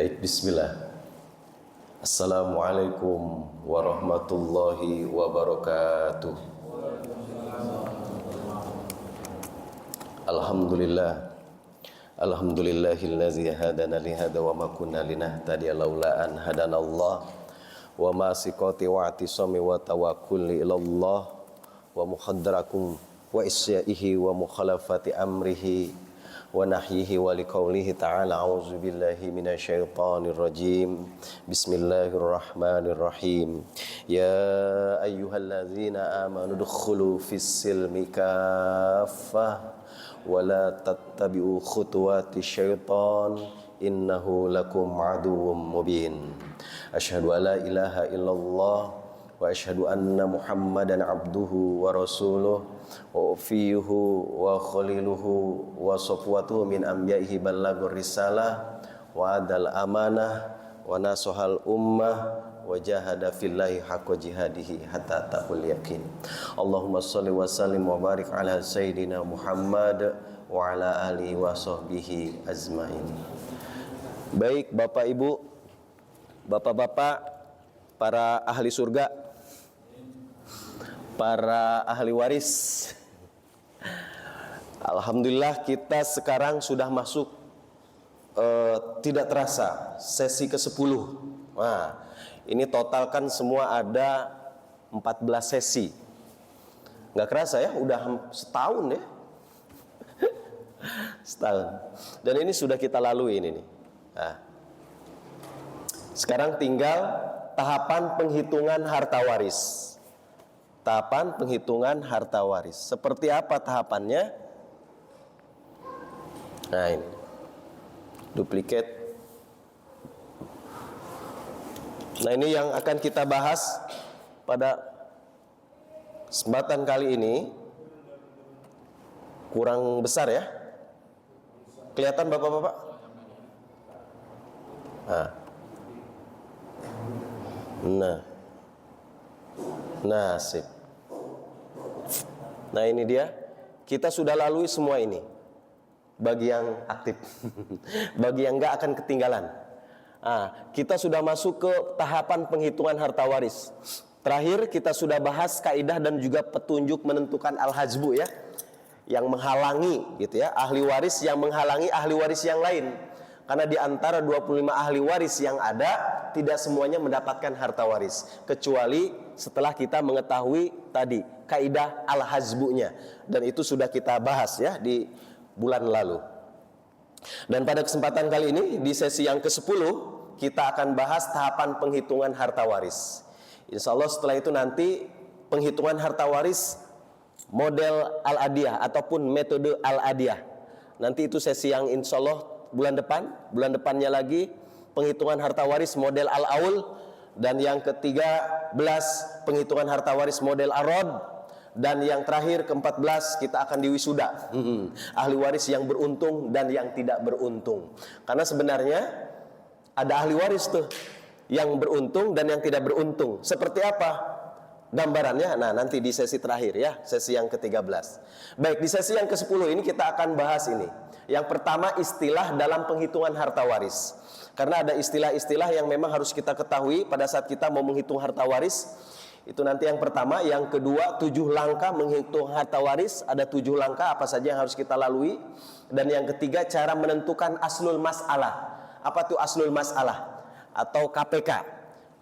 Baik, bismillah. Assalamualaikum warahmatullahi wabarakatuh. Alhamdulillah. Alhamdulillahillazi hadana lihada wa ma kunna linahtadiya laula an hadanallah. Wa ma siqati wa atisami wa tawakkulni ilallah wa muhaddarakum wa isyaihi wa mukhalafati amrihi wa nahyihi wa liqaulihi ta'ala a'udzu billahi minasyaitonir rajim. Bismillahirrahmanirrahim. Ya ayyuhalladzina amanu dukhulu fis silmi kaffah wa la tattabi'u khutuwati syaitan innahu lakum aduwwum mubin. Asyhadu an la ilaha illallah wa asyhadu anna Muhammadan abduhu wa rasuluh wa ufiyuhu wa khaliluhu wa safwatuhu min anbiya'ihi ballagur risalah wa adal amanah wa nasahal ummah wa jahada fillahi haqqa jihadihi hatta taqul yakin. Allahumma shalli wa sallim wa barik ala sayyidina Muhammad wa ala alihi wa sahbihi azmain. Baik Bapak Ibu, Bapak-bapak, para ahli surga, para ahli waris. Alhamdulillah kita sekarang sudah masuk tidak terasa sesi ke-10. Nah, ini totalkan semua ada 14 sesi. Nggak kerasa ya, udah setahun ya. Setahun. Dan ini sudah kita lalui ini nih. Nah, sekarang tinggal tahapan penghitungan harta waris. Tahapan penghitungan harta waris. Seperti apa tahapannya? Nah ini, duplikat. Nah ini yang akan kita bahas pada kesempatan kali ini. Kurang besar ya? Kelihatan bapak-bapak? Nah, sip. Nah ini dia. Kita sudah lalui semua ini. Bagi yang aktif. Bagi yang enggak akan ketinggalan. Kita sudah masuk ke tahapan penghitungan harta waris. Terakhir kita sudah bahas kaidah dan juga petunjuk menentukan al-hajbu ya. Yang menghalangi gitu ya. Ahli waris yang menghalangi ahli waris yang lain. Karena di antara 25 ahli waris yang ada, tidak semuanya mendapatkan harta waris. Kecuali setelah kita mengetahui tadi, kaidah al-hazbunya. Dan itu sudah kita bahas ya di bulan lalu. Dan pada kesempatan kali ini, di sesi yang ke-10, kita akan bahas tahapan penghitungan harta waris. Insya Allah setelah itu nanti, penghitungan harta waris model al-adiyah ataupun metode al-adiyah. Nanti itu sesi yang insya Allah bulan depannya lagi penghitungan harta waris model al-aul, dan yang ke-13 penghitungan harta waris model ar-rod, dan yang terakhir ke-14 kita akan diwisuda ahli waris yang beruntung dan yang tidak beruntung. Karena sebenarnya ada ahli waris tuh yang beruntung dan yang tidak beruntung. Seperti apa gambarannya? Nah nanti di sesi terakhir ya, sesi yang ke-13. Baik, di sesi yang ke-10 ini kita akan bahas ini. Yang pertama, istilah dalam penghitungan harta waris. Karena ada istilah-istilah yang memang harus kita ketahui pada saat kita mau menghitung harta waris. Itu nanti yang pertama. Yang kedua, 7 langkah menghitung harta waris. Ada 7 langkah apa saja yang harus kita lalui. Dan yang ketiga, cara menentukan aslul mas'alah. Apa tuh aslul mas'alah? Atau KPK,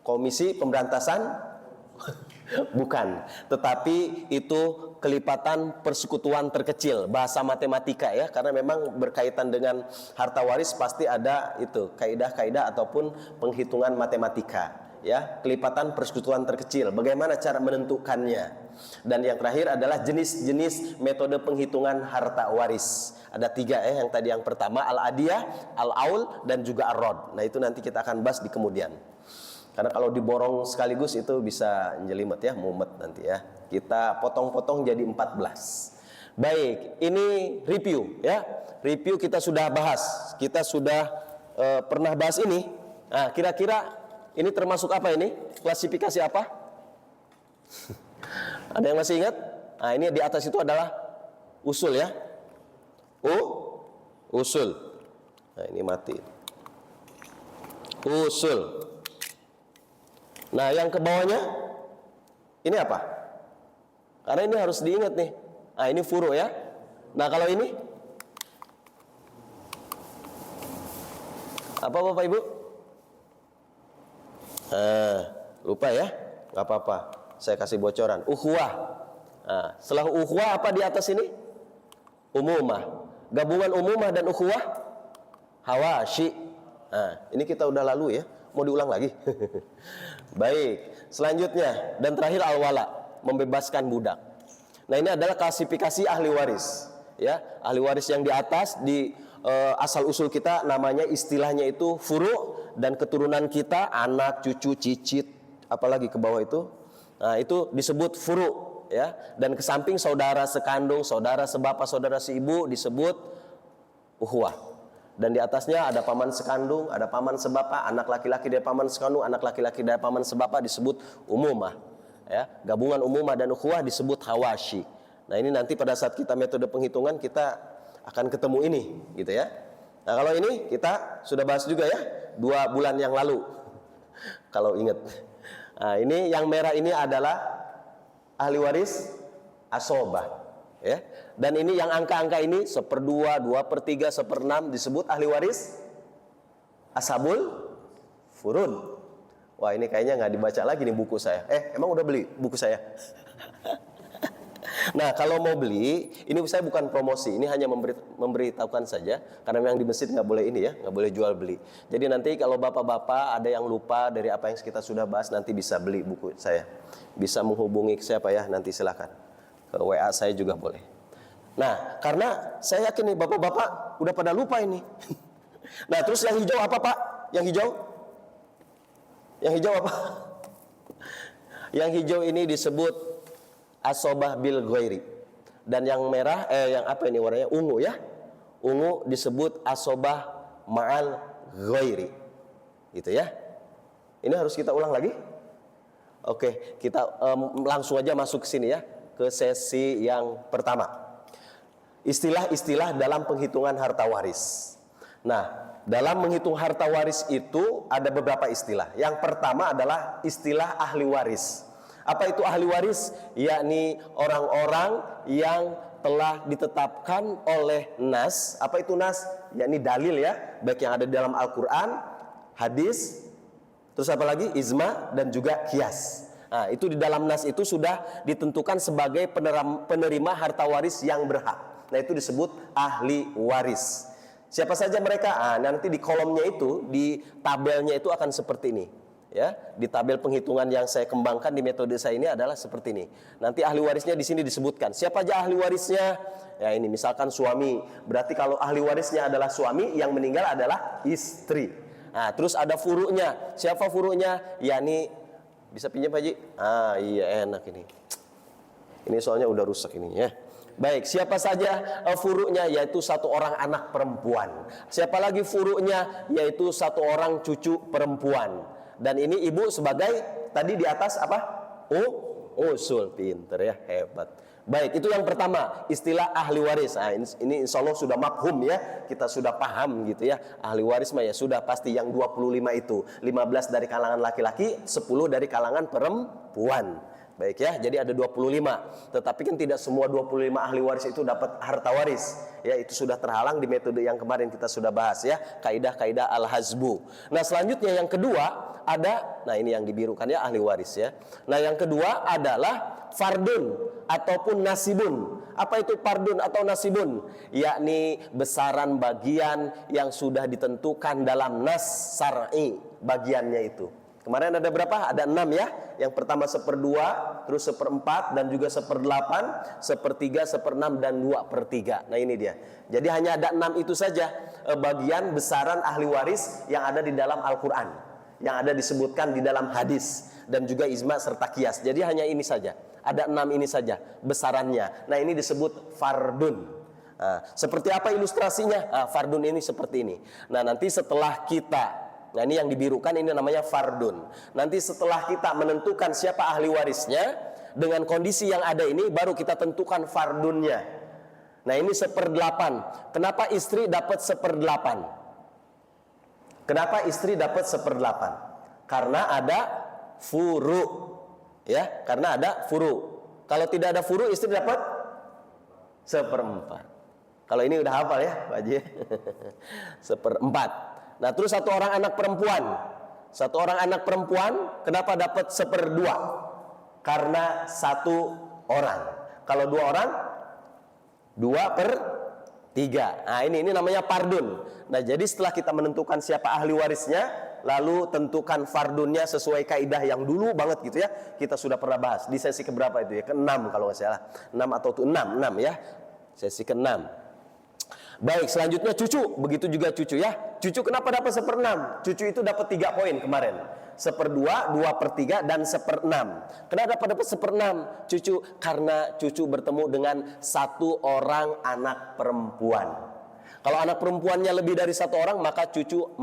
Komisi Pemberantasan bukan, tetapi itu kelipatan persekutuan terkecil, bahasa matematika ya, karena memang berkaitan dengan harta waris pasti ada itu kaidah-kaidah ataupun penghitungan matematika ya, kelipatan persekutuan terkecil, bagaimana cara menentukannya. Dan yang terakhir adalah jenis-jenis metode penghitungan harta waris. Ada 3 ya, yang tadi yang pertama al-adiyah, al-aul, dan juga ar-rod. Nah itu nanti kita akan bahas di kemudian. Karena kalau diborong sekaligus itu bisa jelimet ya, mumet nanti ya. Kita potong-potong jadi 14. Baik, ini review ya. Review kita sudah bahas. Kita sudah pernah bahas ini. Nah, kira-kira ini termasuk apa ini? Klasifikasi apa? Ada yang masih ingat? Nah, ini di atas itu adalah usul ya. Usul. Nah, ini mati. usul. Nah, yang ke bawahnya ini apa? Karena ini harus diingat nih. Nah, ini furu ya. Nah, kalau ini apa Bapak Ibu? Lupa ya? Gak apa-apa. Saya kasih bocoran. Ukhuwah. Nah, setelah ukhuwah apa di atas ini? Umumah. Gabungan umumah dan ukhuwah hawashi. Nah, ini kita udah lalu ya. Mau diulang lagi? Baik. Selanjutnya dan terakhir al-wala, membebaskan budak. Nah, ini adalah klasifikasi ahli waris. Ya, ahli waris yang di atas di asal usul kita namanya istilahnya itu furu, dan keturunan kita anak, cucu, cicit, apalagi ke bawah itu. Nah, itu disebut furu ya. Dan ke samping saudara sekandung, saudara sebapa, saudara seibu disebut ukhuwah. Dan di atasnya ada paman sekandung, ada paman sebapa, anak laki-laki dari paman sekandung, anak laki-laki dari paman sebapa disebut umumah. Ya, gabungan umumah dan ukhuwah disebut hawashi. Nah, ini nanti pada saat kita metode penghitungan kita akan ketemu ini, gitu ya. Nah, kalau ini kita sudah bahas juga ya 2 bulan yang lalu, kalau ingat. Nah, ini yang merah ini adalah ahli waris asobah, ya. Dan ini yang angka-angka ini 1/2, 2/3, 1/6 disebut ahli waris ashabul furud. Wah, ini kayaknya nggak dibaca lagi nih buku saya. Emang udah beli buku saya? Nah, kalau mau beli, ini saya bukan promosi, ini hanya memberitahukan saja, karena memang di masjid nggak boleh ini ya, nggak boleh jual beli. Jadi nanti kalau bapak-bapak ada yang lupa dari apa yang kita sudah bahas, nanti bisa beli buku saya. Bisa menghubungi siapa ya, nanti silakan. Ke WA saya juga boleh. Nah, karena saya yakin nih bapak-bapak udah pada lupa ini. Nah, terus yang hijau apa Pak? Yang hijau? Yang hijau apa? Yang hijau ini disebut asobah bil ghairi. Dan yang merah yang apa ini warnanya? Ungu ya. Ungu disebut asobah ma'al ghairi. Gitu ya. Ini harus kita ulang lagi. Oke, kita langsung aja masuk ke sini ya, ke sesi yang pertama. Istilah-istilah dalam penghitungan harta waris. Nah, dalam menghitung harta waris itu ada beberapa istilah. Yang pertama adalah istilah ahli waris. Apa itu ahli waris? Yakni orang-orang yang telah ditetapkan oleh nas. Apa itu nas? Yakni dalil ya, baik yang ada di dalam Al-Quran, hadis, terus apa lagi? Ijma dan juga qiyas. Nah, itu di dalam nas itu sudah ditentukan sebagai penerima harta waris yang berhak. Nah, itu disebut ahli waris. Siapa saja mereka? Nanti di kolomnya itu, di tabelnya itu akan seperti ini. Ya, di tabel penghitungan yang saya kembangkan di metode saya ini adalah seperti ini. Nanti ahli warisnya di sini disebutkan. Siapa aja ahli warisnya? Ya, ini misalkan suami. Berarti kalau ahli warisnya adalah suami, yang meninggal adalah istri. Nah, terus ada furu'nya. Siapa furu'nya? Ya, ini bisa pinjam Pak Haji? Iya enak ini. Ini soalnya udah rusak ini ya. Baik, siapa saja furu'nya? Yaitu 1 orang anak perempuan. Siapa lagi furu'nya? Yaitu 1 orang cucu perempuan. Dan ini ibu sebagai tadi di atas apa? Usul. Pinter ya, hebat. Baik, itu yang pertama, istilah ahli waris. Nah, ini insya Allah sudah mafhum ya, kita sudah paham gitu ya. Ahli waris mah ya sudah pasti yang 25 itu, 15 dari kalangan laki-laki, 10 dari kalangan perempuan. Baik ya, jadi ada 25. Tetapi kan tidak semua 25 ahli waris itu dapat harta waris. Ya, itu sudah terhalang di metode yang kemarin kita sudah bahas ya, kaidah-kaidah al-hazbu. Nah, selanjutnya yang kedua ada, nah ini yang dibirukan ya, ahli waris ya. Nah, yang kedua adalah fardun ataupun nasibun. Apa itu fardun atau nasibun? Yakni besaran bagian yang sudah ditentukan dalam nas syar'i bagiannya itu. Kemarin ada berapa? Ada 6 ya. Yang pertama 1/2, terus 1/4 dan juga 1/8, 1/3, 1/6 dan 2/3. Nah, ini dia. Jadi hanya ada 6 itu saja bagian besaran ahli waris yang ada di dalam Al-Quran, yang ada disebutkan di dalam hadis dan juga ijma serta qiyas. Jadi hanya ini saja. Ada 6 ini saja besarannya. Nah, ini disebut fardun. Nah, seperti apa ilustrasinya? Fardun ini seperti ini. Nah, nanti setelah kita, nah ini yang dibirukan ini namanya fardun. Nanti setelah kita menentukan siapa ahli warisnya, dengan kondisi yang ada ini baru kita tentukan fardunnya. Nah, ini 1/8. Kenapa istri dapat 1/8? Kenapa istri dapat 1/8? Karena ada furu, ya, karena ada furu. Kalau tidak ada furu, istri dapat 1/4. Kalau ini udah hafal ya, Pak Haji. 1/4. Nah, terus satu orang anak perempuan, kenapa dapat 1/2? Karena satu orang. Kalau 2 orang, 2/3. Nah, ini namanya fardun. Nah, jadi setelah kita menentukan siapa ahli warisnya, lalu tentukan fardunnya sesuai kaidah yang dulu banget gitu ya. Kita sudah pernah bahas di sesi keberapa itu ya? Ke-6 kalau nggak salah. 6 atau 6 ya. Sesi ke-6. Baik, selanjutnya cucu. Begitu juga cucu ya. Cucu kenapa dapat 1/6? Cucu itu dapat 3 poin kemarin. 1/2, 2/3, dan 1/6. Kenapa dapat 1/6 cucu? Karena cucu bertemu dengan satu orang anak perempuan. Kalau anak perempuannya lebih dari satu orang, maka cucu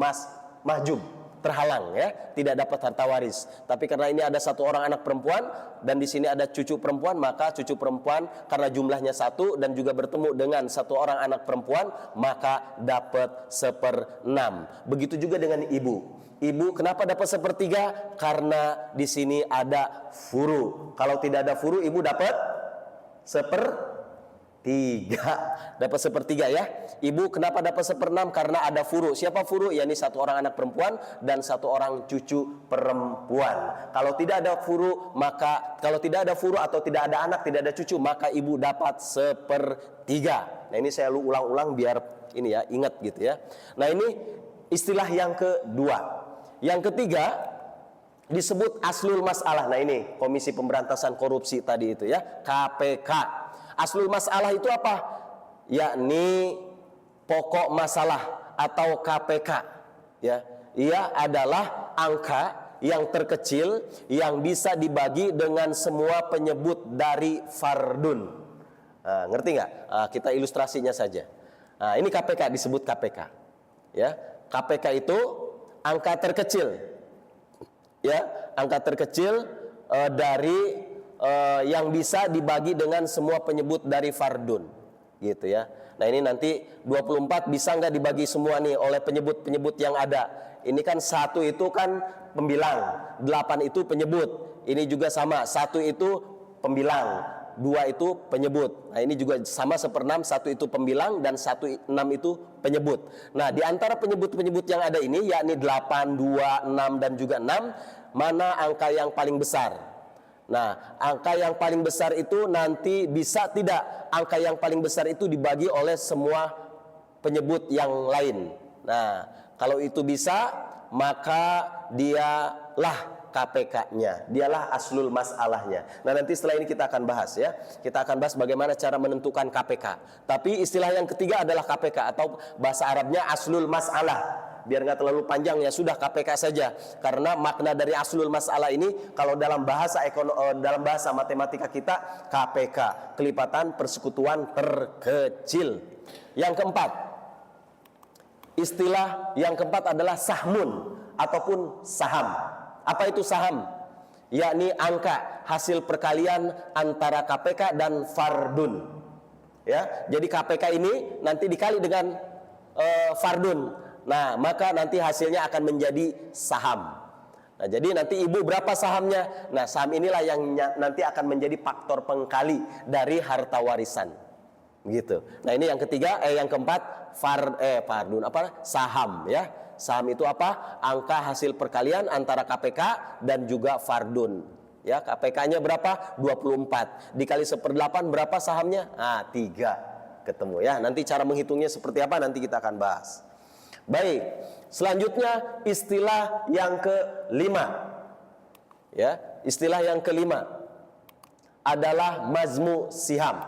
mahjub, terhalang ya, tidak dapat harta waris. Tapi karena ini ada satu orang anak perempuan dan di sini ada cucu perempuan, maka cucu perempuan karena jumlahnya 1 dan juga bertemu dengan satu orang anak perempuan, maka dapat 1/6. Begitu juga dengan ibu. Ibu kenapa dapat 1/3? Karena di sini ada furu. Kalau tidak ada furu, ibu dapat 1/3. Dapat 1/3 ya. Ibu kenapa dapat 1/6? Karena ada furu. Siapa furu? Ya, ini satu orang anak perempuan dan satu orang cucu perempuan. Kalau tidak ada furu, maka kalau tidak ada furu atau tidak ada anak, tidak ada cucu, maka ibu dapat 1/3. Nah, ini saya ulang-ulang biar ini ya, ingat gitu ya. Nah, ini istilah yang kedua. Yang ketiga disebut aslul masalah. Nah, ini Komisi Pemberantasan Korupsi tadi itu ya, KPK. Aslul masalah itu apa? Yakni pokok masalah atau KPK ya. Ia adalah angka yang terkecil yang bisa dibagi dengan semua penyebut dari fardun. Nah, ngerti nggak? Nah, kita ilustrasinya saja. Nah, ini KPK, disebut KPK ya. KPK itu angka terkecil ya, angka terkecil dari yang bisa dibagi dengan semua penyebut dari fardun gitu ya. Nah, ini nanti 24 bisa nggak dibagi semua nih oleh penyebut-penyebut yang ada. Ini kan 1 itu kan pembilang, 8 itu penyebut. Ini juga sama, 1 itu pembilang, 2 itu penyebut. Nah, ini juga sama 1/6, 1 itu pembilang dan 1/6 itu penyebut. Nah, di antara penyebut-penyebut yang ada ini yakni 8, 2, 6 dan juga 6, mana angka yang paling besar? Nah, angka yang paling besar itu nanti bisa tidak angka yang paling besar itu dibagi oleh semua penyebut yang lain. Nah, kalau itu bisa, maka dialah KPK-nya, dialah aslul masalahnya. Nah, nanti setelah ini kita akan bahas ya. Kita akan bahas bagaimana cara menentukan KPK. Tapi istilah yang ketiga adalah KPK atau bahasa Arabnya aslul masalah. Biar nggak terlalu panjang ya sudah KPK saja. Karena makna dari aslul masalah ini kalau dalam bahasa matematika kita KPK, kelipatan persekutuan terkecil. Yang keempat, istilah yang keempat adalah sahmun ataupun saham. Apa itu saham? Yakni angka hasil perkalian antara KPK dan fardun. Ya, jadi KPK ini nanti dikali dengan fardun. Nah, maka nanti hasilnya akan menjadi saham. Nah, jadi nanti ibu berapa sahamnya? Nah, saham inilah yang nanti akan menjadi faktor pengkali dari harta warisan. Gitu. Nah, ini yang ketiga, yang keempat, fardun saham ya. Saham itu apa? Angka hasil perkalian antara KPK dan juga fardun. Ya, KPK-nya berapa? 24. Dikali 1/8 berapa sahamnya? Nah, 3. Ketemu ya. Nanti cara menghitungnya seperti apa nanti kita akan bahas. Baik, selanjutnya istilah yang kelima. Ya, istilah yang kelima adalah mazmu siham.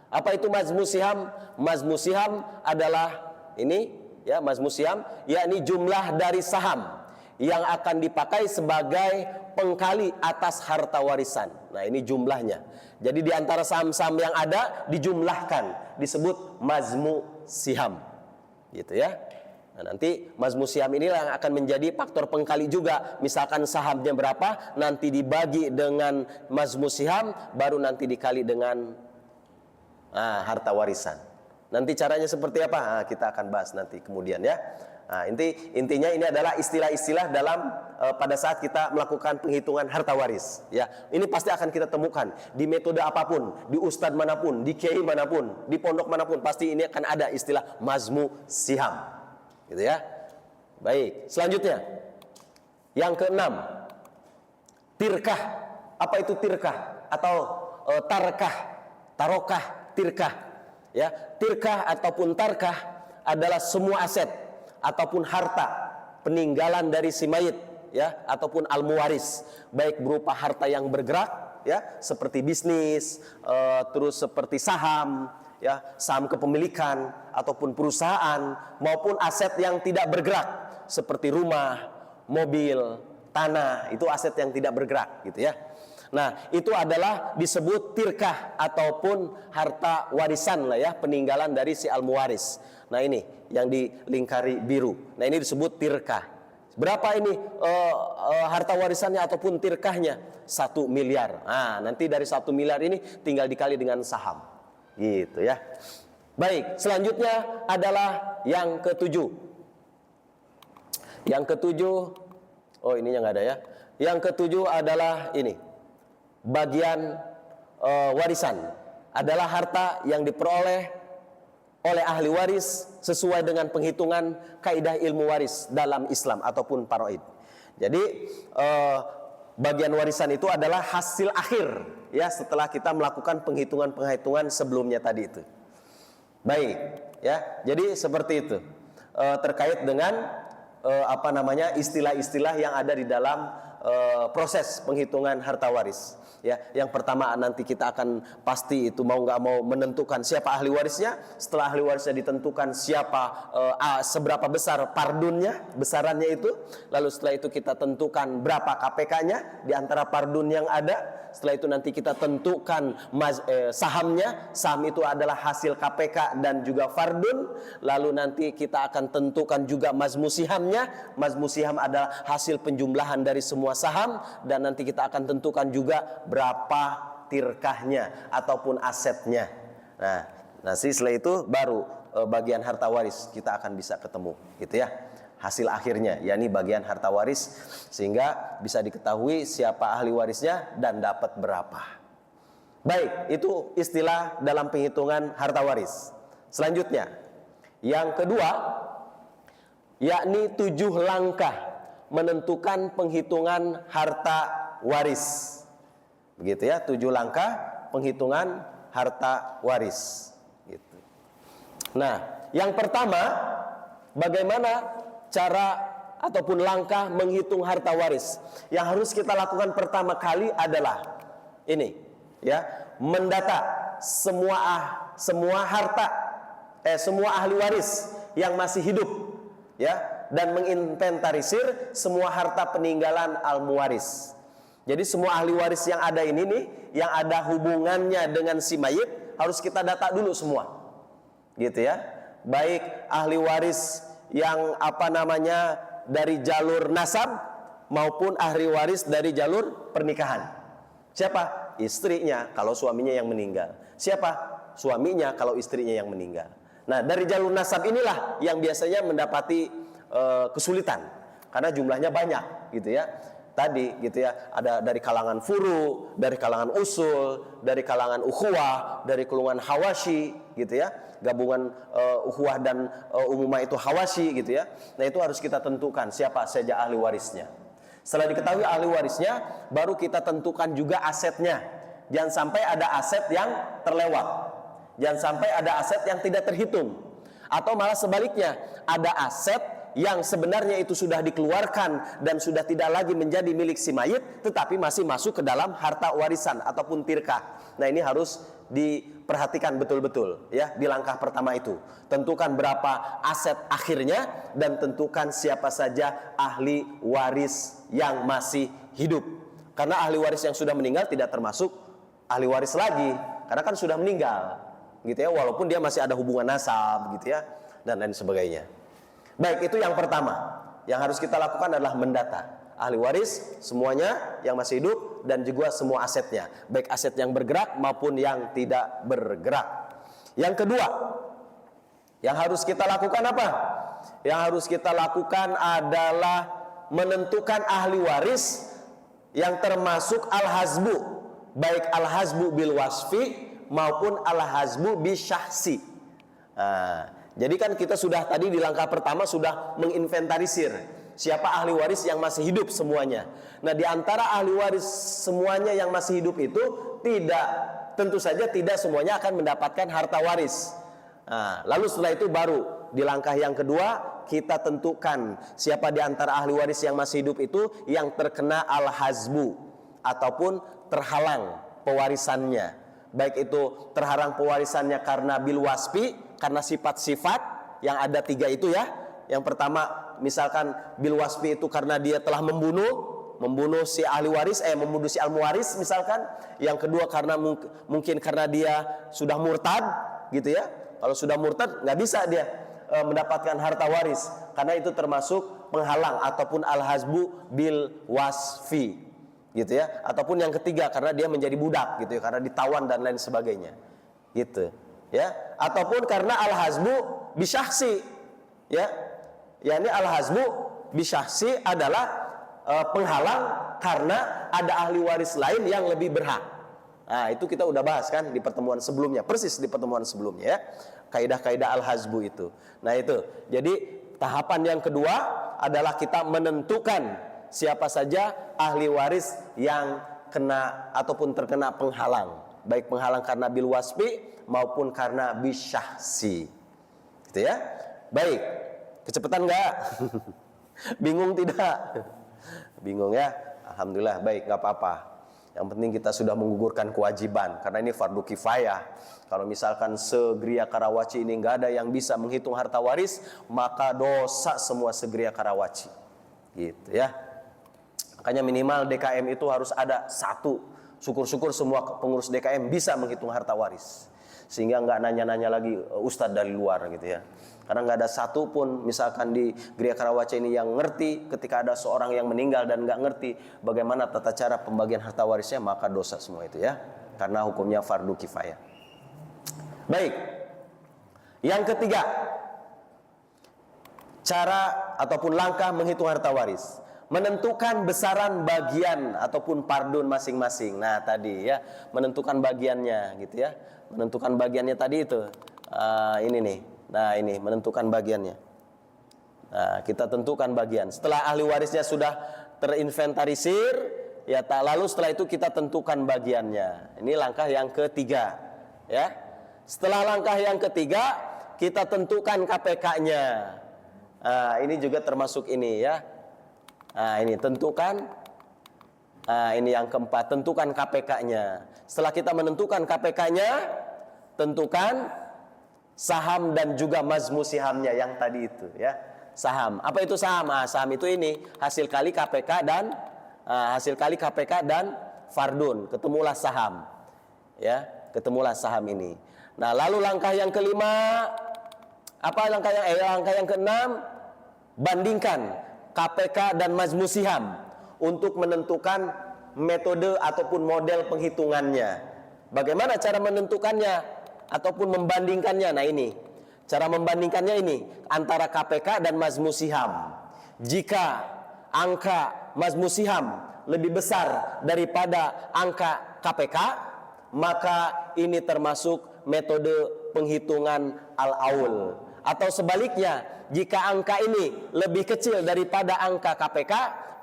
Apa itu mazmu siham? Mazmu siham adalah ini ya, mazmu siham yakni jumlah dari saham yang akan dipakai sebagai pengkali atas harta warisan. Nah, ini jumlahnya. Jadi di antara saham-saham yang ada dijumlahkan, disebut mazmu siham. Gitu ya. Nah, nanti mazmu siham inilah yang akan menjadi faktor pengkali juga. Misalkan sahamnya berapa, nanti dibagi dengan mazmu siham, baru nanti dikali dengan harta warisan. Nanti caranya seperti apa? Nah, kita akan bahas nanti kemudian ya. Nah, intinya ini adalah istilah-istilah dalam pada saat kita melakukan penghitungan harta waris. Ya, ini pasti akan kita temukan di metode apapun, di ustadz manapun, di kiai manapun, di pondok manapun, pasti ini akan ada istilah mazmu siham, gitu ya. Baik, selanjutnya yang keenam, tirkah. Apa itu tirkah atau tarkah, tarokah, tirkah? Ya, tirkah ataupun tarkah adalah semua aset ataupun harta peninggalan dari si mayit, ya, ataupun al-muwaris, baik berupa harta yang bergerak, ya, seperti bisnis, terus seperti saham, ya, saham kepemilikan ataupun perusahaan, maupun aset yang tidak bergerak seperti rumah, mobil, tanah, itu aset yang tidak bergerak, gitu ya. Nah, itu adalah disebut tirkah ataupun harta warisan lah ya, peninggalan dari si al-muwaris. Nah, ini yang dilingkari biru. Nah, ini disebut tirkah. Berapa ini harta warisannya ataupun tirkahnya? 1 miliar. Nah, nanti dari 1 miliar ini tinggal dikali dengan saham. Gitu ya. Baik, selanjutnya adalah yang ketujuh. Yang ketujuh, oh ininya nggak ada ya. Yang ketujuh adalah ini. Bagian warisan adalah harta yang diperoleh oleh ahli waris sesuai dengan penghitungan kaidah ilmu waris dalam Islam ataupun faraid. Jadi bagian warisan itu adalah hasil akhir ya setelah kita melakukan penghitungan sebelumnya tadi itu. Baik, ya. Jadi seperti itu. Terkait dengan istilah-istilah yang ada di dalam proses penghitungan harta waris. Ya, yang pertama nanti kita akan pasti itu mau nggak mau menentukan siapa ahli warisnya. Setelah ahli warisnya ditentukan siapa seberapa besar pardunnya, besarannya itu. Lalu setelah itu kita tentukan berapa KPK-nya di antara pardun yang ada. Setelah itu nanti kita tentukan sahamnya. Saham itu adalah hasil KPK dan juga fardun. Lalu nanti kita akan tentukan juga mazmusihamnya. Mazmusiham adalah hasil penjumlahan dari semua saham. Dan nanti kita akan tentukan juga berapa tirkahnya ataupun asetnya. Nah, setelah itu baru bagian harta waris kita akan bisa ketemu, gitu ya. Hasil akhirnya, yakni bagian harta waris, sehingga bisa diketahui siapa ahli warisnya dan dapat berapa. Baik, itu istilah dalam penghitungan harta waris. Selanjutnya, yang kedua, yakni 7 langkah menentukan penghitungan harta waris. Begitu ya, 7 langkah penghitungan harta waris. Gitu. Nah, yang pertama, bagaimana cara ataupun langkah menghitung harta waris? Yang harus kita lakukan pertama kali adalah ini, ya, mendata semua harta, semua ahli waris yang masih hidup, ya, dan menginventarisir semua harta peninggalan al-muwaris. Jadi semua ahli waris yang ada ini nih, yang ada hubungannya dengan si mayit, harus kita data dulu semua, gitu ya. Baik ahli waris yang dari jalur nasab maupun ahli waris dari jalur pernikahan. Siapa? Istrinya kalau suaminya yang meninggal. Siapa? Suaminya kalau istrinya yang meninggal. Nah, dari jalur nasab inilah yang biasanya mendapati kesulitan karena jumlahnya banyak, gitu ya. Tadi gitu ya, ada dari kalangan furu, dari kalangan usul, dari kalangan ukhuwah, dari kalangan hawashi, gitu ya. Gabungan ukhuwah dan umumah itu hawashi, gitu ya. Nah, itu harus kita tentukan siapa saja ahli warisnya. Setelah diketahui ahli warisnya, baru kita tentukan juga asetnya. Jangan sampai ada aset yang terlewat. Jangan sampai ada aset yang tidak terhitung. Atau malah sebaliknya, ada aset yang sebenarnya itu sudah dikeluarkan dan sudah tidak lagi menjadi milik si mayit, tetapi masih masuk ke dalam harta warisan ataupun tirkah. Nah, ini harus diperhatikan betul-betul ya di langkah pertama itu. Tentukan berapa aset akhirnya dan tentukan siapa saja ahli waris yang masih hidup. Karena ahli waris yang sudah meninggal tidak termasuk ahli waris lagi, karena kan sudah meninggal, gitu ya, walaupun dia masih ada hubungan nasab, gitu ya, dan lain sebagainya. Baik, itu yang pertama. Yang harus kita lakukan adalah mendata ahli waris semuanya yang masih hidup dan juga semua asetnya, baik aset yang bergerak maupun yang tidak bergerak. Yang kedua yang harus kita lakukan apa? yang harus kita lakukan adalah menentukan ahli waris yang termasuk al-hazbu, baik al-hazbu bil wasfi maupun al-hazbu bi syahsi. Nah, jadi kan kita sudah tadi di langkah pertama sudah menginventarisir siapa ahli waris yang masih hidup semuanya. Nah, di antara ahli waris semuanya yang masih hidup itu tentu saja tidak semuanya akan mendapatkan harta waris. Nah, lalu setelah itu baru di langkah yang kedua kita tentukan siapa di antara ahli waris yang masih hidup itu yang terkena al-hazbu ataupun terhalang pewarisannya. Baik itu terhalang pewarisannya karena bil wasfi, karena sifat-sifat yang ada 3 itu ya. Yang pertama misalkan bil wasfi itu karena dia telah membunuh si ahli waris, membunuh si al-muwaris misalkan. Yang kedua karena mungkin karena dia sudah murtad gitu ya. Kalau sudah murtad nggak bisa dia mendapatkan harta waris, karena itu termasuk penghalang ataupun al-hazbu bil wasfi gitu ya. Ataupun yang ketiga karena dia menjadi budak gitu ya, karena ditawan dan lain sebagainya gitu ya. Ataupun karena al-hazbu bisyahsi ya. Yani al-hazbu bisyahsi adalah penghalang karena ada ahli waris lain yang lebih berhak. Nah, itu kita udah bahas kan di pertemuan sebelumnya, persis di pertemuan sebelumnya ya. Kaidah-kaidah al-hazbu itu. Nah, itu. Jadi tahapan yang kedua adalah kita menentukan siapa saja ahli waris yang kena ataupun terkena penghalang, baik penghalang karena bil wasfi maupun karena bisyahsi. Gitu ya. Baik. Kecepatan enggak? Bingung tidak? Bingung ya? Alhamdulillah, baik, enggak apa-apa. Yang penting kita sudah menggugurkan kewajiban, karena ini fardu kifayah. Kalau misalkan se-Gria Karawaci ini nggak ada yang bisa menghitung harta waris, maka dosa semua se-Gria Karawaci. Gitu ya. Makanya minimal DKM itu harus ada 1. Syukur-syukur semua pengurus DKM bisa menghitung harta waris, sehingga nggak nanya-nanya lagi ustadz dari luar gitu ya. Karena nggak ada satu pun misalkan di Gria Karawaci ini yang ngerti ketika ada seorang yang meninggal dan nggak ngerti bagaimana tata cara pembagian harta warisnya, maka dosa semua itu ya. Karena hukumnya fardu kifayah. Baik. Yang ketiga, cara ataupun langkah menghitung harta waris. Menentukan besaran bagian ataupun pardun masing-masing. Nah tadi ya, menentukan bagiannya gitu ya. Menentukan bagiannya tadi itu. Ini nih. Nah ini menentukan bagiannya. Nah kita tentukan bagian. Setelah ahli warisnya sudah terinventarisir, ya lalu setelah itu kita tentukan bagiannya. Ini langkah yang ketiga, ya. Setelah langkah yang ketiga, kita tentukan KPK-nya. Nah ini juga termasuk ini ya. Nah ini tentukan. Nah ini yang keempat, tentukan KPK-nya. Setelah kita menentukan KPK-nya, tentukan saham dan juga mazmusihamnya yang tadi itu ya. Saham. Apa itu saham? Saham itu ini hasil kali KPK dan fardun. Ketemulah saham. Ya, ketemulah saham ini. Nah, lalu langkah yang kelima, apa langkah yang keenam? Bandingkan KPK dan mazmusiham untuk menentukan metode ataupun model penghitungannya. Bagaimana cara menentukannya? Ataupun membandingkannya. Nah ini cara membandingkannya ini antara KPK dan mazmusiham. Jika angka mazmusiham lebih besar daripada angka KPK, maka ini termasuk metode penghitungan al-aul. Atau sebaliknya, jika angka ini lebih kecil daripada angka KPK,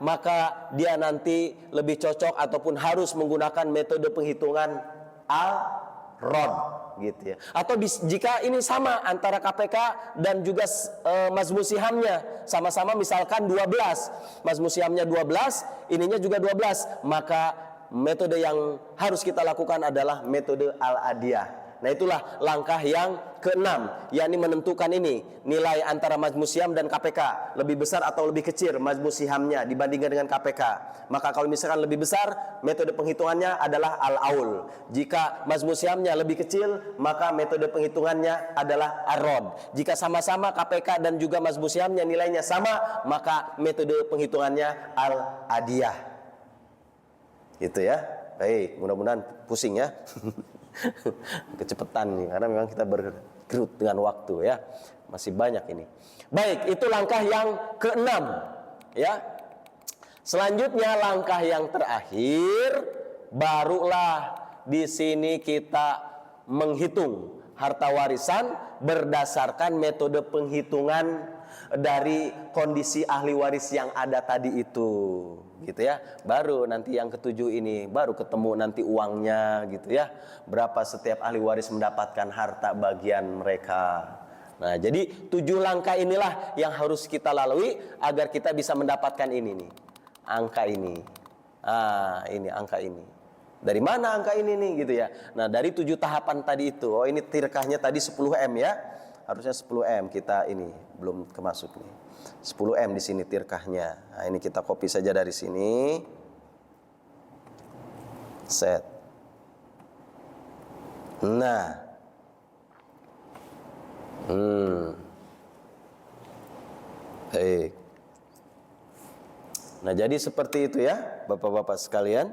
maka dia nanti lebih cocok ataupun harus menggunakan metode penghitungan al-rod gitu ya. Atau jika ini sama antara KPK dan juga mazmusihamnya sama-sama misalkan 12, mazmusihamnya 12, ininya juga 12, maka metode yang harus kita lakukan adalah metode al-adiyah. Nah itulah langkah yang keenam, yakni menentukan ini nilai antara mazmusiam dan KPK lebih besar atau lebih kecil mazmusihamnya dibandingkan dengan KPK. Maka kalau misalkan lebih besar, metode penghitungannya adalah al-aul. Jika mazmusiamnya lebih kecil, maka metode penghitungannya adalah ar-rod. Jika sama-sama KPK dan juga mazmusiamnya nilainya sama, maka metode penghitungannya al-adiyah. Gitu ya. Baik, mudah-mudahan pusing ya. Kecepatan nih, karena memang kita Gerut dengan waktu ya. Masih banyak ini. Baik, itu langkah yang ke-6 ya. Selanjutnya langkah yang terakhir, barulah di sini kita menghitung harta warisan berdasarkan metode penghitungan dari kondisi ahli waris yang ada tadi itu, gitu ya. Baru nanti yang ke-7 ini baru ketemu nanti uangnya, gitu ya. Berapa setiap ahli waris mendapatkan harta bagian mereka. Nah, jadi 7 langkah inilah yang harus kita lalui agar kita bisa mendapatkan ini nih, angka ini. Ini angka ini. Dari mana angka ini nih, gitu ya. Nah, dari 7 tahapan tadi itu. Oh, ini tirkahnya tadi 10M ya. Harusnya 10M, kita ini belum kemasuk nih. 10M di sini tirkahnya. Nah, ini kita copy saja dari sini. Set. Nah. Baik. Nah, jadi seperti itu ya, Bapak-bapak sekalian.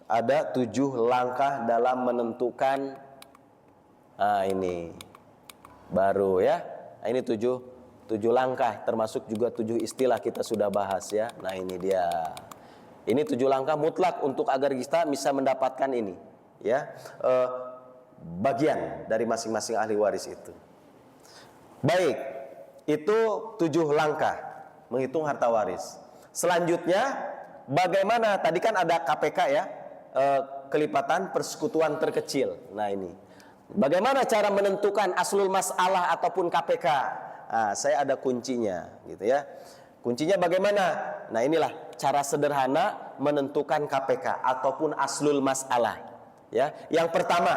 Ada 7 langkah dalam menentukan. Ini baru ya. Nah, ini 7 langkah, termasuk juga 7 istilah kita sudah bahas ya. Nah, ini dia. Ini 7 langkah mutlak untuk agar kita bisa mendapatkan ini ya. Bagian dari masing-masing ahli waris itu. Baik, itu 7 langkah menghitung harta waris. Selanjutnya, bagaimana? Tadi kan ada KPK ya, kelipatan persekutuan terkecil. Nah, ini bagaimana cara menentukan aslul masalah ataupun KPK? Saya ada kuncinya, gitu ya. Kuncinya bagaimana? Nah, inilah cara sederhana menentukan KPK ataupun aslul masalah. Ya, yang pertama,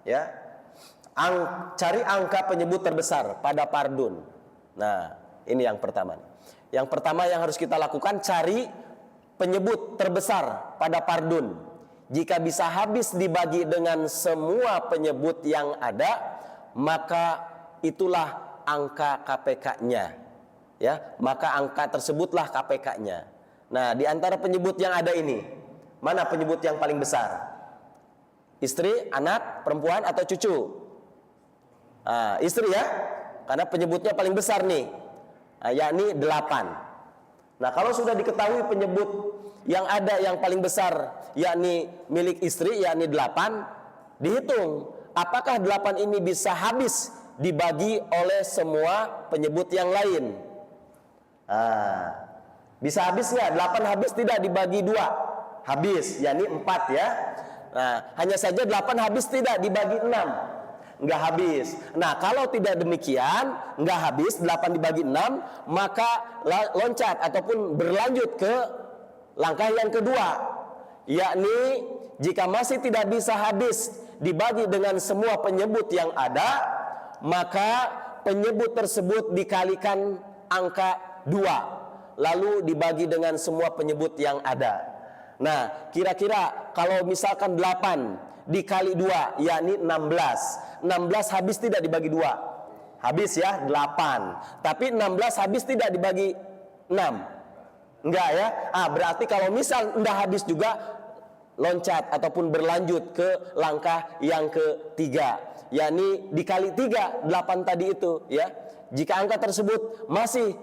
ya, cari angka penyebut terbesar pada pardun. Nah, ini yang pertama. Yang pertama yang harus kita lakukan, cari penyebut terbesar pada pardun. Jika bisa habis dibagi dengan semua penyebut yang ada, maka itulah angka KPK-nya. Ya, maka angka tersebutlah KPK-nya. Nah, di antara penyebut yang ada ini, mana penyebut yang paling besar? Istri, anak, perempuan, atau cucu? Istri ya, karena penyebutnya paling besar nih. Yakni 8. Nah, kalau sudah diketahui penyebut yang ada yang paling besar yakni milik istri yakni 8, dihitung apakah 8 ini bisa habis dibagi oleh semua penyebut yang lain. Bisa habis nggak? 8 habis tidak dibagi 2? Habis, yakni 4 ya. Nah, hanya saja 8 habis tidak dibagi 6. Nggak habis. Nah, kalau tidak demikian, nggak habis 8 dibagi 6, maka loncat ataupun berlanjut ke langkah yang kedua, yakni jika masih tidak bisa habis dibagi dengan semua penyebut yang ada, maka penyebut tersebut dikalikan angka 2, lalu dibagi dengan semua penyebut yang ada. Nah, kira-kira kalau misalkan 8 dikali 2 yakni 16. 16 habis tidak dibagi 2? Habis ya, 8. Tapi 16 habis tidak dibagi 6? Enggak ya? Berarti kalau misal enggak habis juga, loncat ataupun berlanjut ke langkah yang ketiga, yakni dikali 3, 8 tadi itu ya. Jika angka tersebut masih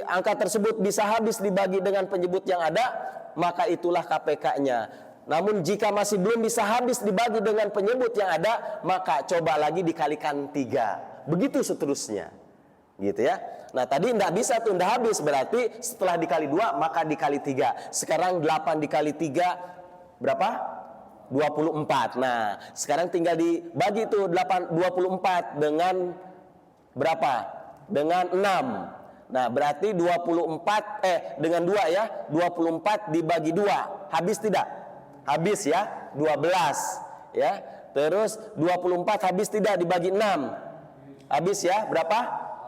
angka tersebut bisa habis dibagi dengan penyebut yang ada, maka itulah KPK-nya. Namun jika masih belum bisa habis dibagi dengan penyebut yang ada, maka coba lagi dikalikan 3. Begitu seterusnya. Gitu ya. Nah, tadi tidak bisa tuh, tidak habis. Berarti setelah dikali 2, maka dikali 3. Sekarang 8 dikali 3 berapa? 24. Nah, sekarang tinggal dibagi tuh 24 dengan berapa? Dengan 6. Nah, berarti 24 dengan 2 ya. 24 dibagi 2. Habis tidak? Habis ya, 12 ya. Terus 24 habis tidak dibagi 6? Habis ya, berapa? 4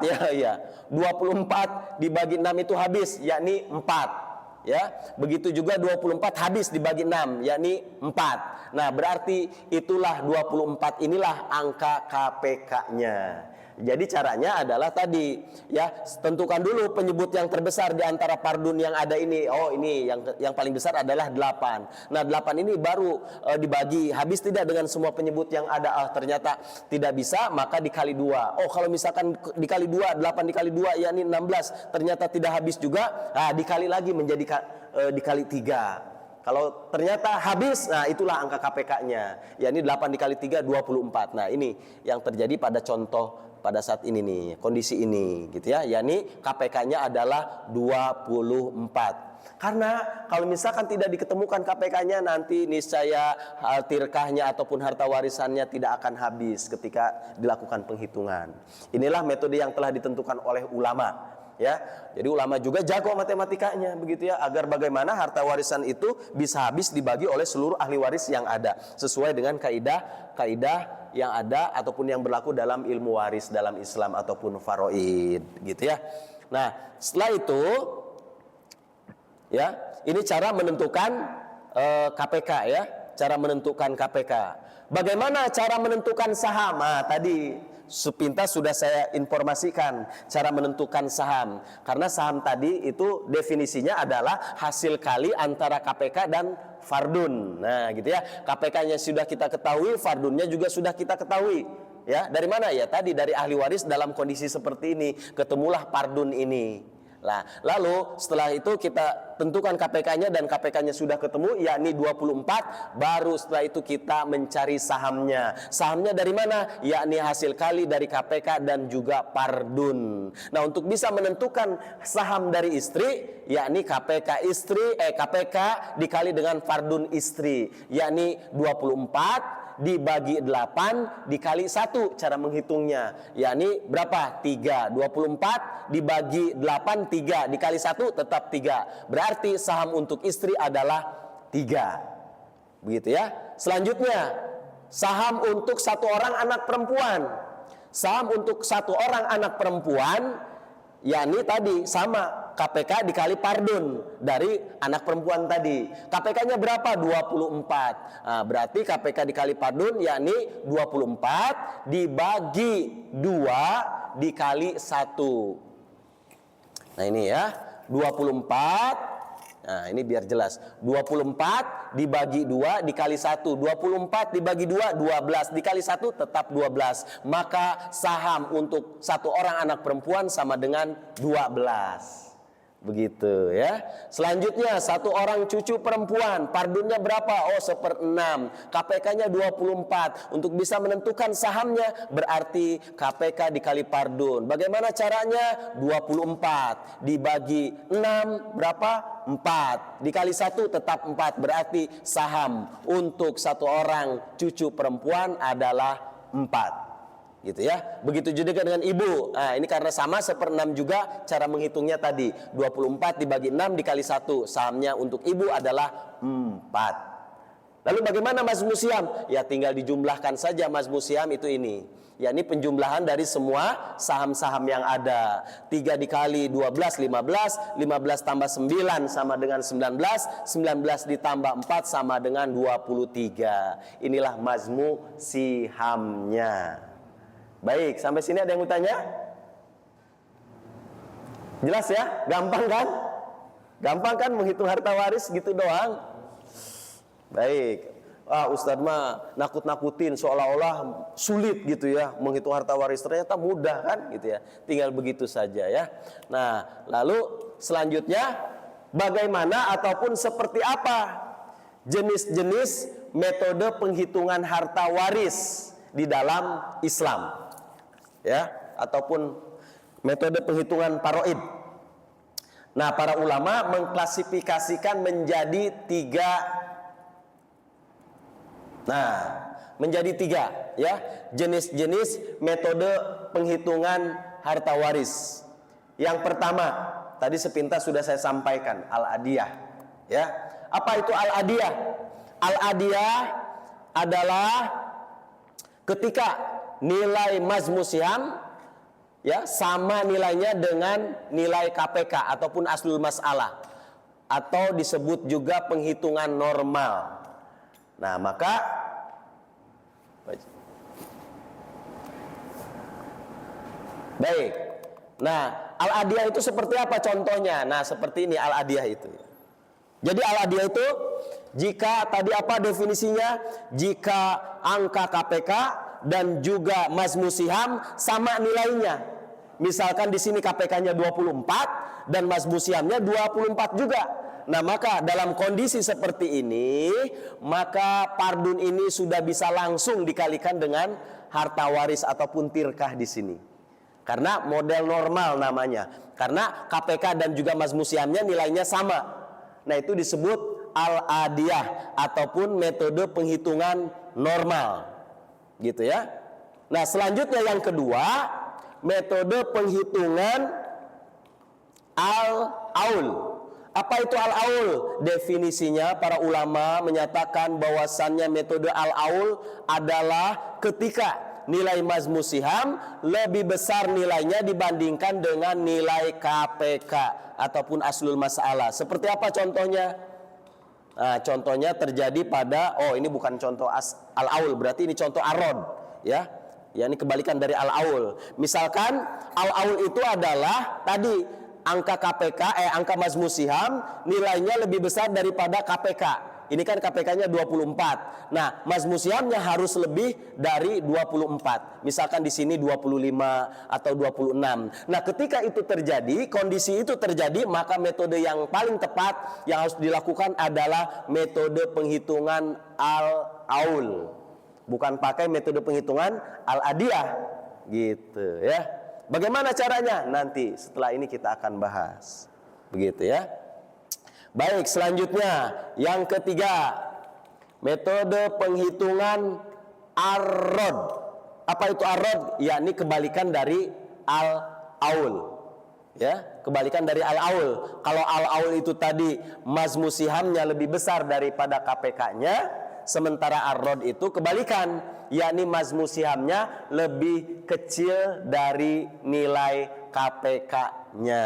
ya, ya. 24 dibagi 6 itu habis, yakni 4 ya. Begitu juga 24 habis dibagi 6, yakni 4. Nah, berarti itulah 24 inilah angka KPK-nya. Jadi caranya adalah tadi ya, tentukan dulu penyebut yang terbesar di antara pardun yang ada ini. Oh, ini yang paling besar adalah 8. Nah, 8 ini baru dibagi habis tidak dengan semua penyebut yang ada. Ternyata tidak bisa, maka dikali 2. Oh, kalau misalkan dikali 2, 8 dikali 2 yakni 16, ternyata tidak habis juga. Nah, dikali lagi menjadi dikali 3. Kalau ternyata habis, nah itulah angka KPK-nya. Ya, ini 8 dikali 3, 24. Nah, ini yang terjadi pada contoh pada saat ini nih, kondisi ini gitu ya. Yani KPK-nya adalah 24. Karena kalau misalkan tidak diketemukan KPK-nya, nanti niscaya tirkahnya ataupun harta warisannya tidak akan habis ketika dilakukan penghitungan. Inilah metode yang telah ditentukan oleh ulama. Ya, jadi ulama juga jago matematikanya begitu ya, agar bagaimana harta warisan itu bisa habis dibagi oleh seluruh ahli waris yang ada sesuai dengan kaidah yang ada ataupun yang berlaku dalam ilmu waris dalam Islam ataupun faraid gitu ya. Nah, setelah itu ya, ini cara menentukan KPK ya, cara menentukan KPK. Bagaimana cara menentukan saham? Nah, tadi sepintas sudah saya informasikan cara menentukan saham. Karena saham tadi itu definisinya adalah hasil kali antara KPK dan fardun. Nah, gitu ya. KPK-nya sudah kita ketahui, fardunnya juga sudah kita ketahui. Ya, dari mana ya? Tadi dari ahli waris dalam kondisi seperti ini, ketemulah fardun ini. Nah, lalu setelah itu kita tentukan KPK-nya dan KPK-nya sudah ketemu yakni 24, baru setelah itu kita mencari sahamnya. Sahamnya dari mana? Yakni hasil kali dari KPK dan juga fardun. Nah, untuk bisa menentukan saham dari istri yakni KPK dikali dengan fardun istri yakni 24 dibagi 8 dikali 1 cara menghitungnya, yakni berapa? 3. 24 dibagi 8, 3 dikali 1 tetap 3. Berarti saham untuk istri adalah 3. Begitu ya. Selanjutnya, saham untuk satu orang anak perempuan. Saham untuk satu orang anak perempuan yakni tadi sama KPK dikali fardun dari anak perempuan tadi. KPK-nya berapa? 24. Nah, berarti KPK dikali fardun yakni 24 dibagi 2 dikali 1. Nah, ini ya, 24. Nah, ini biar jelas. 24 dibagi 2 dikali 1. 24 dibagi 2, 12. Dikali 1 tetap 12. Maka saham untuk satu orang anak perempuan sama dengan 12. Begitu ya. Selanjutnya satu orang cucu perempuan, fardunnya berapa? Oh, 1/6. KPK-nya 24. Untuk bisa menentukan sahamnya berarti KPK dikali fardun. Bagaimana caranya? 24 dibagi 6 berapa? 4. Dikali 1 tetap 4. Berarti saham untuk satu orang cucu perempuan adalah 4. Gitu ya. Begitu juga dengan ibu. Nah, ini karena sama 1/6 juga cara menghitungnya tadi. 24 dibagi 6 dikali 1. Sahamnya untuk ibu adalah 4. Lalu bagaimana mazmu siam? Ya, tinggal dijumlahkan saja mazmu siam itu ini. Ya, ini penjumlahan dari semua saham-saham yang ada. 3 dikali 12, 15. 15 tambah 9 sama dengan 19. 19 ditambah 4 sama dengan 23. Inilah mazmu sihamnya. Baik, sampai sini ada yang mau tanya? Jelas ya? Gampang kan? Gampang kan menghitung harta waris gitu doang? Baik. Ustadz mah nakut-nakutin seolah-olah sulit gitu ya menghitung harta waris. Ternyata mudah kan gitu ya. Tinggal begitu saja ya. Nah, lalu selanjutnya bagaimana ataupun seperti apa jenis-jenis metode penghitungan harta waris di dalam Islam? Ya, ataupun metode penghitungan faraid. Nah, para ulama mengklasifikasikan menjadi 3. Nah, menjadi 3 ya, jenis-jenis metode penghitungan harta waris. Yang pertama, tadi sepintas sudah saya sampaikan, al-adiyah. Ya. Apa itu al-adiyah? Al-adiyah adalah ketika nilai mazmu siam ya sama nilainya dengan nilai KPK ataupun aslul masalah, atau disebut juga penghitungan normal. Nah, maka Baik. Nah, al-adiyah itu seperti apa contohnya? Nah, seperti ini al-adiyah itu. Jadi al-adiyah itu jika tadi apa definisinya? Jika angka KPK dan juga mazmus siham sama nilainya. Misalkan di sini KPK-nya 24 dan mazmus sihamnya 24 juga. Nah, maka dalam kondisi seperti ini, maka pardun ini sudah bisa langsung dikalikan dengan harta waris ataupun tirkah di sini. Karena model normal namanya. Karena KPK dan juga mazmus sihamnya nilainya sama. Nah, itu disebut al-adiyah ataupun metode penghitungan normal. Gitu ya. Nah, selanjutnya yang kedua, metode penghitungan al-aul. Apa itu al-aul? Definisinya para ulama menyatakan bahwasannya metode al-aul adalah ketika nilai mazmus siham lebih besar nilainya dibandingkan dengan nilai KPK ataupun aslul masalah. Seperti apa contohnya? Nah, contohnya terjadi pada, ini bukan contoh al-aul, berarti ini contoh arod, ya. Ya, ini kebalikan dari al-aul. Misalkan al-aul itu adalah tadi angka KPK, angka mazmus siham nilainya lebih besar daripada KPK. Ini kan KPK-nya 24. Nah, mazmus sihamnya harus lebih dari 24. Misalkan di sini 25 atau 26. Nah, ketika itu terjadi, kondisi itu terjadi, maka metode yang paling tepat yang harus dilakukan adalah metode penghitungan al-aul. Bukan pakai metode penghitungan al-adiyah. Gitu ya. Bagaimana caranya? Nanti setelah ini kita akan bahas. Begitu ya. Baik, selanjutnya yang ketiga, metode penghitungan ar-rod. Apa itu ar-rod? Yakni kebalikan dari al-aul. Ya, kebalikan dari al-aul. Kalau al-aul itu tadi mazmus sihamnya lebih besar daripada KPK-nya, sementara ar-rod itu kebalikan, yakni mazmus sihamnya lebih kecil dari nilai KPK-nya.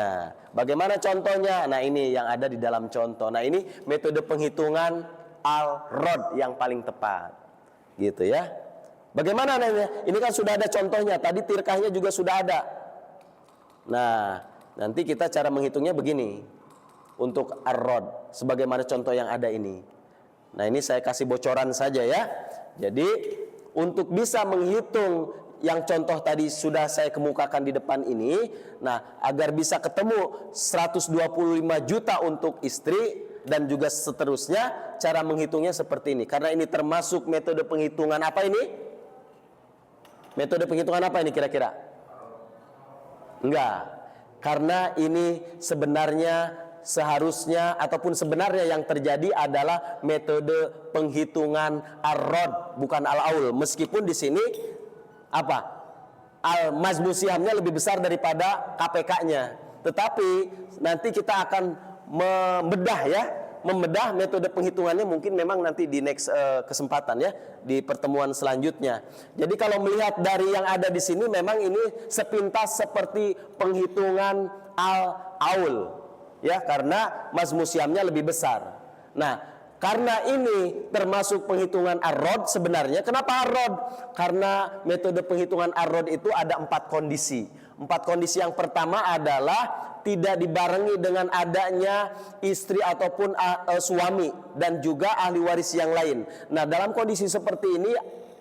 Bagaimana contohnya? Nah, ini yang ada di dalam contoh. Nah, ini metode penghitungan al-rod yang paling tepat. Gitu ya. Bagaimana namanya? Ini kan sudah ada contohnya. Tadi tirkahnya juga sudah ada. Nah, nanti kita cara menghitungnya begini. Untuk ar-rod, sebagaimana contoh yang ada ini. Nah, ini saya kasih bocoran saja ya. Jadi untuk bisa menghitung yang contoh tadi sudah saya kemukakan di depan ini, nah agar bisa ketemu 125 juta untuk istri dan juga seterusnya, cara menghitungnya seperti ini. Karena ini termasuk metode penghitungan apa ini? Metode penghitungan apa ini kira-kira? Enggak. Karena ini sebenarnya seharusnya ataupun sebenarnya yang terjadi adalah metode penghitungan ar-rod, bukan al-aul. Meskipun di sini apa? Al-mazmus sihamnya lebih besar daripada KPK-nya. Tetapi nanti kita akan membedah metode penghitungannya mungkin memang nanti di next kesempatan ya, di pertemuan selanjutnya. Jadi kalau melihat dari yang ada di sini memang ini sepintas seperti penghitungan al-aul. Ya, karena mazmus sihamnya lebih besar. Nah, karena ini termasuk penghitungan ar-rod sebenarnya. Kenapa ar-rod? Karena metode penghitungan ar-rod itu ada 4 kondisi. 4 kondisi yang pertama adalah tidak dibarengi dengan adanya istri ataupun suami dan juga ahli waris yang lain. Nah, dalam kondisi seperti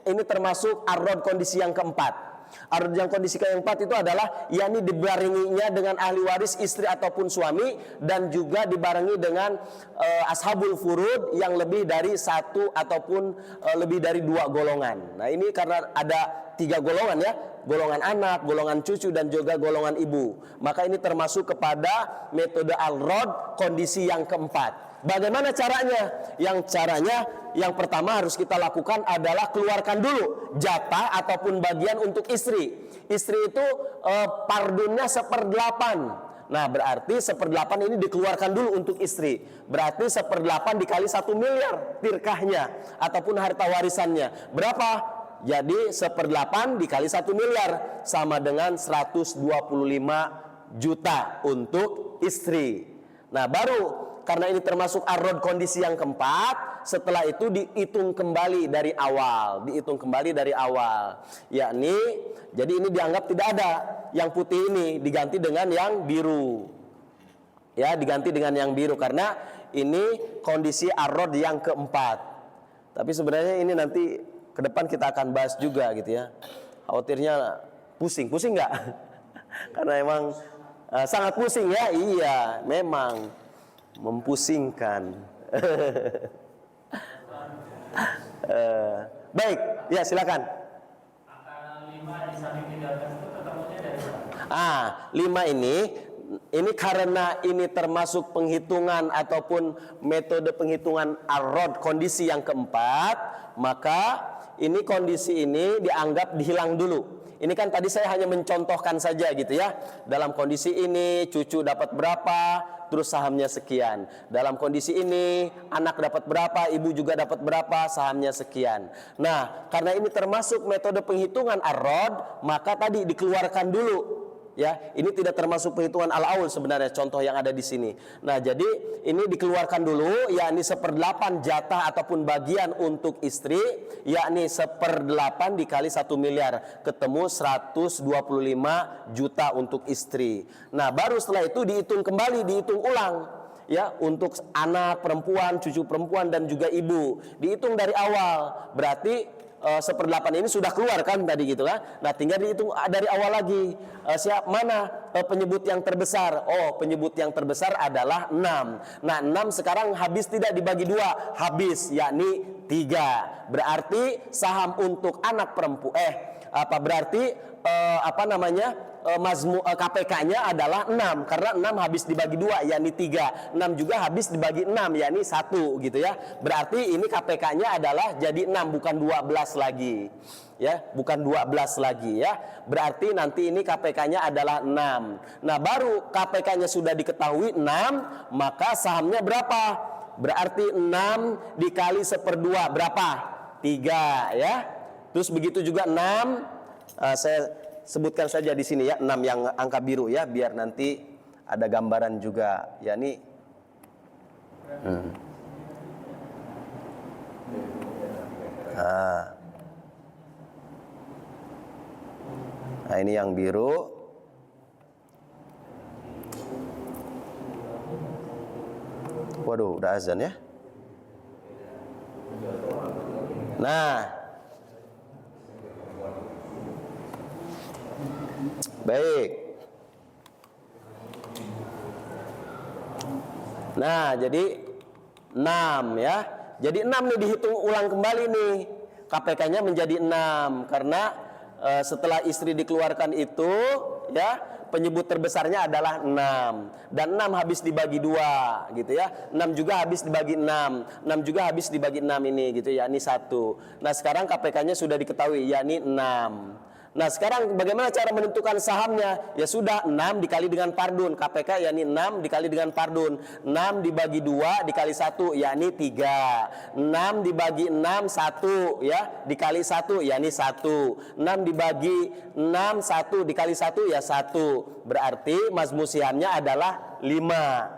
ini termasuk ar-rod kondisi yang keempat. Ar-rod yang kondisi keempat itu adalah yakni dibarenginya dengan ahli waris istri ataupun suami dan juga dibarengi dengan ashabul furud yang lebih dari 1 ataupun lebih dari 2 golongan. Nah, ini karena ada 3 golongan ya, golongan anak, golongan cucu dan juga golongan ibu. Maka ini termasuk kepada metode al-rod kondisi yang keempat. Bagaimana caranya? Yang pertama harus kita lakukan adalah keluarkan dulu jatah ataupun bagian untuk istri. Istri itu pardunnya 1/8. Nah, berarti 1/8 ini dikeluarkan dulu untuk istri. Berarti 1/8 dikali 1 miliar tirkahnya ataupun harta warisannya. Berapa? Jadi 1/8 dikali 1 miliar sama dengan 125 juta untuk istri. Nah, baru karena ini termasuk ar-rod kondisi yang keempat, setelah itu dihitung kembali dari awal, yakni jadi ini dianggap tidak ada, yang putih ini diganti dengan yang biru, ya, diganti dengan yang biru karena ini kondisi ar-rod yang keempat. Tapi sebenarnya ini nanti ke depan kita akan bahas juga gitu ya. Khawatirnya pusing nggak? Karena emang sangat pusing ya, iya, memang mempusingkan. Baik, ya silakan. Angka 5 di samping 13 itu ketemunya dari mana? 5 ini karena ini termasuk penghitungan ataupun metode penghitungan ar-rod kondisi yang keempat, maka ini kondisi ini dianggap dihilang dulu. Ini kan tadi saya hanya mencontohkan saja gitu ya. Dalam kondisi ini cucu dapat berapa, terus sahamnya sekian. Dalam kondisi ini anak dapat berapa, ibu juga dapat berapa, sahamnya sekian. Nah, karena ini termasuk metode penghitungan ar-rod, maka tadi dikeluarkan dulu. Ya, ini tidak termasuk perhitungan al-aul sebenarnya contoh yang ada di sini. Nah, jadi ini dikeluarkan dulu, yakni 1/8 jatah ataupun bagian untuk istri, yakni 1/8 dikali 1 miliar, ketemu 125 juta untuk istri. Nah, baru setelah itu dihitung kembali, dihitung ulang. Ya, untuk anak perempuan, cucu perempuan dan juga ibu, dihitung dari awal. Berarti 1/8 ini sudah keluar kan tadi gitu kan. Nah, tinggal dihitung dari awal lagi. Mana penyebut yang terbesar? Oh, penyebut yang terbesar adalah 6. Nah, 6 sekarang habis tidak dibagi 2, habis, yakni 3. Berarti saham untuk anak perempuan KPK-nya adalah 6 karena 6 habis dibagi 2 yakni 3. 6 juga habis dibagi 6 yakni 1 gitu ya. Berarti ini KPK-nya adalah jadi 6 bukan 12 lagi. Ya, bukan 12 lagi ya. Berarti nanti ini KPK-nya adalah 6. Nah, baru KPK-nya sudah diketahui 6, maka sahamnya berapa? Berarti 6 dikali 1/2 berapa? 3 ya. Terus begitu juga 6 saya sebutkan saja di sini ya, 6 yang angka biru ya, biar nanti ada gambaran juga, yakni nah, ini yang biru. Waduh, udah azan ya. Nah, baik. Nah, jadi 6 ya. Jadi 6 nih dihitung ulang kembali nih. KPK-nya menjadi 6 karena setelah istri dikeluarkan itu ya, penyebut terbesarnya adalah 6. Dan 6 habis dibagi 2 gitu ya. 6 juga habis dibagi 6. 6 juga habis dibagi 6 ini gitu ya, ini 1. Nah, sekarang KPK-nya sudah diketahui yakni 6. Nah, sekarang bagaimana cara menentukan sahamnya? Ya sudah, 6 dikali dengan pardun. KPK yakni 6 dikali dengan pardun. 6 dibagi 2 dikali 1 yakni 3. 6 dibagi 6 1 ya, dikali 1 yakni 1. 6 dibagi 6 1 dikali 1 ya 1. Berarti majmu sihamnya adalah 5.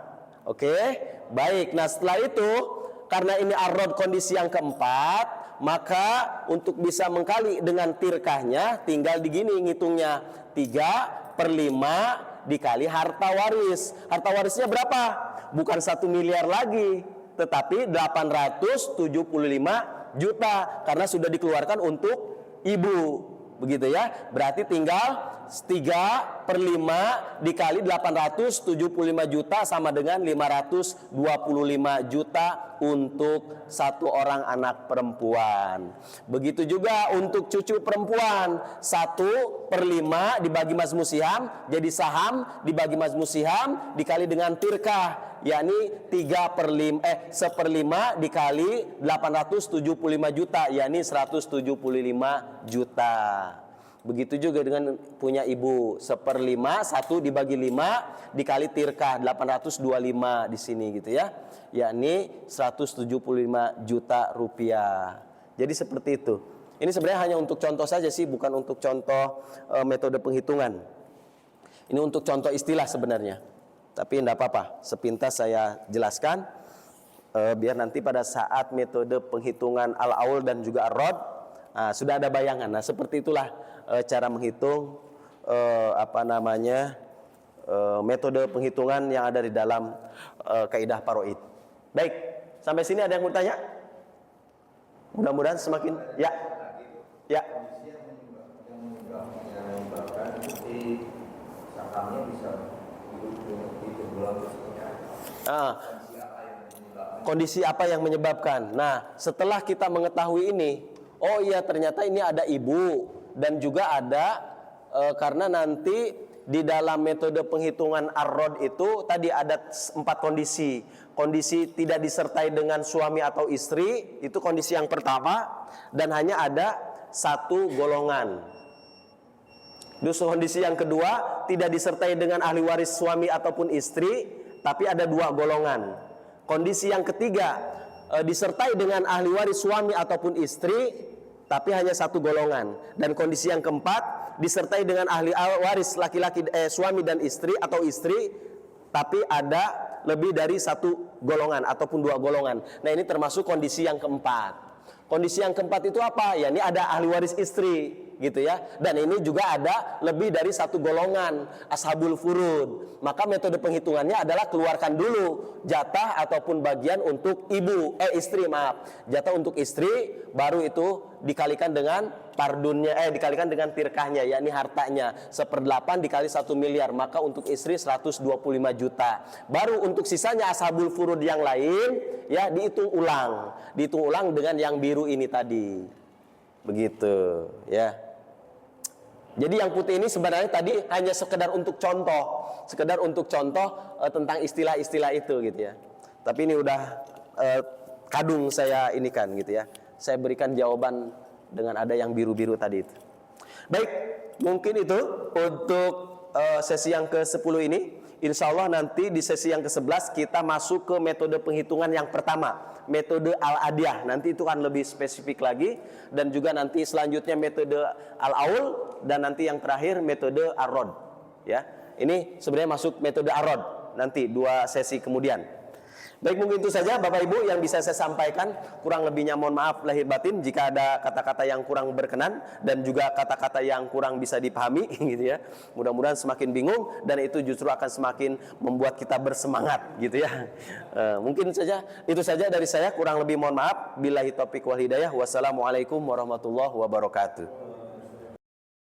Oke? Baik. Nah, setelah itu karena ini ar-rod kondisi yang keempat, maka untuk bisa mengkali dengan tirkahnya tinggal digini ngitungnya, 3/5 dikali harta waris. Harta warisnya berapa? Bukan 1 miliar lagi, tetapi 875 juta karena sudah dikeluarkan untuk ibu. Begitu ya. Berarti tinggal 3/5 dikali 875 juta sama dengan 525 juta untuk satu orang anak perempuan. Begitu juga untuk cucu perempuan, 1/5 dibagi majmu siham jadi saham, dibagi majmu siham dikali dengan tirkah, yakni 1/5 dikali 875 juta, yakni 175 juta. Begitu juga dengan punya ibu, 1/5, 1 dibagi 5 dikali tirkah 825 di sini gitu ya, yakni 175 juta rupiah. Jadi seperti itu. Ini sebenarnya hanya untuk contoh saja sih, bukan untuk contoh metode penghitungan. Ini untuk contoh istilah sebenarnya. Tapi tidak apa-apa, sepintas saya jelaskan biar nanti pada saat metode penghitungan al-aul dan juga ar-rod sudah ada bayangan. Nah, seperti itulah cara menghitung metode penghitungan yang ada di dalam kaidah paroid. Baik, sampai sini ada yang mau tanya? Mudah-mudahan semakin ya. Kondisi yang menyebabkan si sahamnya bisa itu bulan Kondisi apa yang menyebabkan? Nah, setelah kita mengetahui ini, oh iya ternyata ini ada ibu dan juga ada karena nanti di dalam metode penghitungan ar-rod itu tadi ada 4 kondisi. Kondisi tidak disertai dengan suami atau istri, itu kondisi yang pertama, dan hanya ada 1 golongan. Terus kondisi yang kedua, tidak disertai dengan ahli waris suami ataupun istri, tapi ada 2 golongan. Kondisi yang ketiga, disertai dengan ahli waris suami ataupun istri, tapi hanya 1 golongan. Dan kondisi yang keempat, disertai dengan ahli waris laki-laki suami dan istri atau istri, tapi ada lebih dari 1 golongan ataupun 2 golongan. Nah, ini termasuk kondisi yang keempat. Kondisi yang keempat itu apa? Ya, ini ada ahli waris istri, gitu ya. Dan ini juga ada lebih dari 1 golongan, ashabul furud. Maka metode penghitungannya adalah keluarkan dulu jatah ataupun bagian untuk istri, jatah untuk istri, baru itu dikalikan dengan pardunnya, dikalikan dengan tirkahnya, yakni hartanya 1/8 dikali 1 miliar, maka untuk istri 125 juta. Baru untuk sisanya ashabul furud yang lain, ya dihitung ulang dengan yang biru ini tadi. Begitu, ya. Jadi yang putih ini sebenarnya tadi hanya sekedar untuk contoh tentang istilah-istilah itu gitu ya. Tapi ini udah kadung saya ini kan gitu ya. Saya berikan jawaban dengan ada yang biru-biru tadi itu. Baik, mungkin itu untuk sesi yang ke-10 ini. Insya Allah nanti di sesi yang ke-11 kita masuk ke metode penghitungan yang pertama, metode al-adiyah. Nanti itu kan lebih spesifik lagi, dan juga nanti selanjutnya metode al-aul, dan nanti yang terakhir metode ar-rod. Ya, ini sebenarnya masuk metode ar-rod nanti 2 sesi kemudian. Baik, mungkin itu saja Bapak Ibu yang bisa saya sampaikan. Kurang lebihnya mohon maaf lahir batin jika ada kata-kata yang kurang berkenan dan juga kata-kata yang kurang bisa dipahami gitu ya. Mudah-mudahan semakin bingung, dan itu justru akan semakin membuat kita bersemangat gitu ya. Mungkin itu saja dari saya, kurang lebih mohon maaf. Billahi taufiq wal hidayah. Wassalamualaikum warahmatullahi wabarakatuh.